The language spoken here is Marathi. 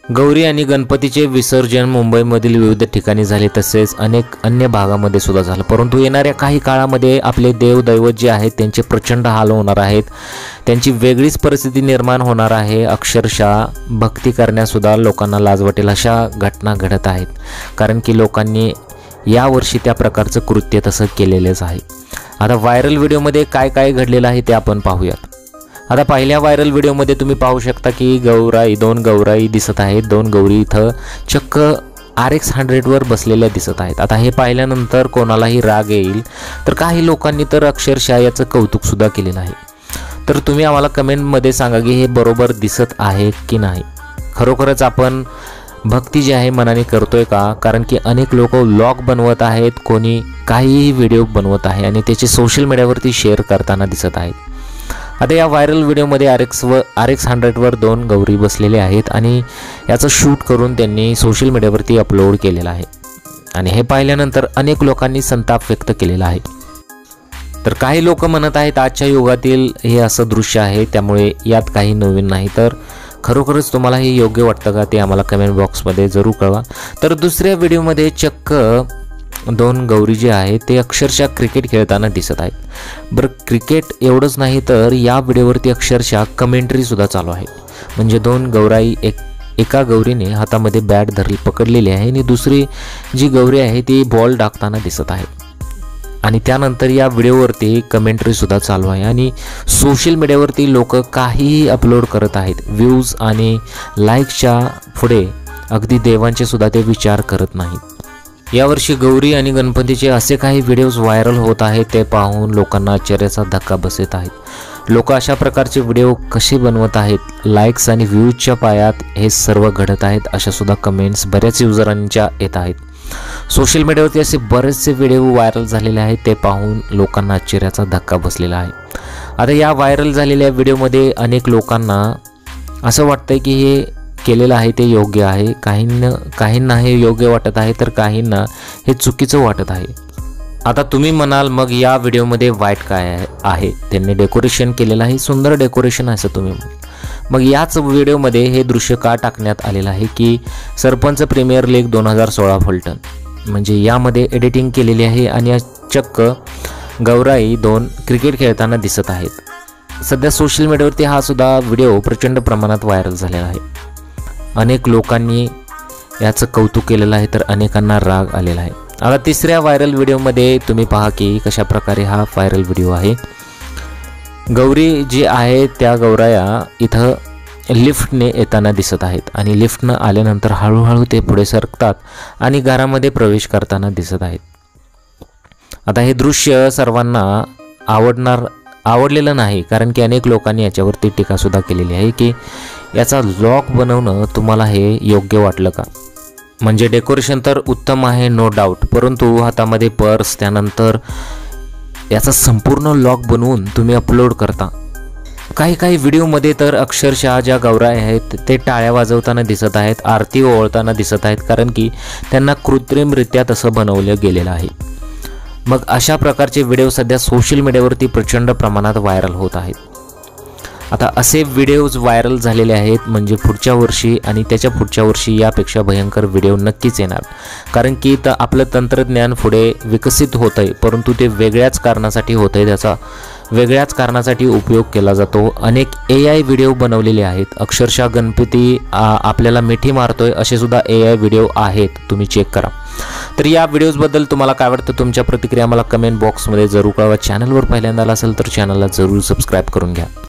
गौरी आणि गणपतीचे विसर्जन मुंबईमधील विविध ठिकाणी झाले, तसेच अनेक अन्य भागामध्ये सुद्धा झालं। परंतु येणाऱ्या काही काळामध्ये आपले देव दैवत जे आहेत त्यांचे प्रचंड हाल होणार आहेत, त्यांची वेगळीच परिस्थिती निर्माण होणार आहे। अक्षरशः भक्ती करण्यासुद्धा लोकांना लाज वाटेल अशा घटना घडत आहेत, कारण की लोकांनी यावर्षी त्या प्रकारचं कृत्य तसं केलेलंच आहे। आता व्हायरल व्हिडिओमध्ये काय काय घडलेलं आहे ते आपण पाहूयात। आता पहिल्या व्हायरल व्हिडिओमध्ये तुम्ही पाहू शकता की दोन गौराई दिसत आहेत। दोन गौरी इथं चक्क RX 100 वर बसलेल्या दिसत आहेत। आता हे पाहिल्यानंतर कोणालाही राग येईल, तर काही लोकांनी तर अक्षरशः याचं कौतुक सुद्धा केलेलं आहे। तर तुम्ही आम्हाला कमेंटमध्ये सांगा की हे बरोबर दिसत आहे की नाही, खरोखरच आपण भक्ती जी आहे मनाने करतोय का? कारण की अनेक लोक व्लॉग बनवत आहेत, कोणी काहीही व्हिडिओ बनवत आहे आणि त्याचे सोशल मीडियावरती शेअर करताना दिसत आहेत। आता या व्हायरल व्हिडिओमध्ये RX 100 वर दोन गौरी बसलेले आहेत आणि याचं शूट करून त्यांनी सोशल मीडियावरती अपलोड केलेलं आहे आणि हे पाहिल्यानंतर अनेक लोकांनी संताप व्यक्त केलेला आहे। तर काही लोक म्हणत आहेत आजच्या युगातील हे असं दृश्य आहे, त्यामुळे यात काही नवीन नाही। तर खरोखरच तुम्हाला हे योग्य वाटतं का ते आम्हाला कमेंट बॉक्समध्ये जरूर कळवा। तर दुसऱ्या व्हिडिओमध्ये चक्क दोन गौरी जे आहेत ते अक्षरशः क्रिकेट खेळताना दिसत आहेत। बरं, क्रिकेट एवढंच नाही तर या व्हिडिओवरती अक्षरशः कमेंट्री सुद्धा चालू आहे। म्हणजे दोन गौराई एका गौरीने हातामध्ये बॅट पकडलेली आहे आणि दुसरी जी गौरी आहे ती बॉल टाकताना दिसत आहे आणि त्यानंतर या व्हिडिओवरती कमेंट्री सुद्धा चालू आहे आणि सोशल मीडियावरती लोक काहीही अपलोड करत आहेत। व्ह्यूज आणि लाईकच्या पुढे अगदी देवांचे सुद्धा ते विचार करत नाहीत। यावर्षी गौरी आणि गणपतीचे असे काही व्हिडिओज व्हायरल होत आहेत, ते पाहून लोकांना आश्चर्याचा धक्का बसत आहेत। लोक अशा प्रकारचे व्हिडिओ कसे बनवत आहेत? लाईक्स आणि व्ह्यूजच्या पायात हे सर्व घडत आहेत अशा सुद्धा कमेंट्स बऱ्याच युजरांच्या येत आहेत। सोशल मीडियावरती असे बरेचसे व्हिडिओ व्हायरल झालेले आहेत, ते पाहून लोकांना आश्चर्याचा धक्का बसलेला आहे। आता या व्हायरल झालेल्या व्हिडिओमध्ये अनेक लोकांना असं वाटतंय की हे केलेलं आहे ते योग्य आहे, काहींना हे योग्य वाटत आहे तर काहींना हे चुकीचं वाटत आहे। आता तुम्ही म्हणाल मग या व्हिडिओमध्ये वाईट काय आहे? त्यांनी डेकोरेशन केलेलं आहे, सुंदर डेकोरेशन असं तुम्ही मग याच व्हिडिओमध्ये हे दृश्य का टाकण्यात आलेलं आहे की सरपंच प्रीमियर लीग 2016 फलटण, म्हणजे यामध्ये एडिटिंग केलेली आहे आणि चक्क गौराई दोन क्रिकेट खेळताना दिसत आहेत। सध्या सोशल मीडियावरती हा सुद्धा व्हिडिओ प्रचंड प्रमाणात व्हायरल झालेला आहे। अनेक लोकांनी याचं कौतुक केलेलं आहे तर अनेकांना राग आलेला आहे। आता तिसऱ्या व्हायरल व्हिडिओमध्ये तुम्ही पहा की कशा प्रकारे हा व्हायरल व्हिडिओ आहे। गौरी जी आहे त्या गौराया इथं लिफ्टने येताना दिसत आहेत आणि लिफ्टनं आल्यानंतर हळूहळू ते पुढे सरकतात आणि घरामध्ये प्रवेश करताना दिसत आहेत। आता हे दृश्य सर्वांना आवडलेलं नाही, कारण की अनेक लोकांनी याच्यावरती टीकासुद्धा केलेली आहे की याचा व्लॉग बनवणं तुम्हाला हे योग्य वाटलं का? म्हणजे डेकोरेशन तर उत्तम आहे नो डाऊट, परंतु हातामध्ये पर्स, त्यानंतर याचा संपूर्ण व्लॉग बनवून तुम्ही अपलोड करता। काही व्हिडिओमध्ये तर अक्षरशः ज्या गौराई आहेत ते टाळ्या वाजवताना दिसत आहेत, आरती ओवाळताना दिसत आहेत, कारण की त्यांना कृत्रिमरित्या तसं बनवलं गेलेलं आहे। मग अशा प्रकारचे व्हिडिओ सध्या सोशल मीडियावरती प्रचंड प्रमाणात व्हायरल होत आहेत। आता असे व्हिडिओज व्हायरल झालेले आहेत म्हणजे पुढच्या वर्षी आणि त्याच्या पुढच्या वर्षी यापेक्षा भयंकर व्हिडिओ नक्कीच येणार, कारण की आपलं तंत्रज्ञान पुढे विकसित होत आहे, परंतु ते वेगळ्याच कारणासाठी होत आहे, त्याचा वेगळ्याच कारणासाठी उपयोग केला जातो। अनेक AI व्हिडिओ बनवलेले आहेत, अक्षरशः गणपती आपल्याला मिठी मारतोय असे सुद्धा AI व्हिडिओ आहेत, तुम्ही चेक करा। तर या व्हिडिओजबद्दल तुम्हाला काय वाटतं? तुमच्या प्रतिक्रिया मला कमेंट बॉक्समध्ये जरूर कळवा। चॅनलवर पहिल्यांदा असेल तर चॅनलला जरूर सबस्क्राईब करून घ्या।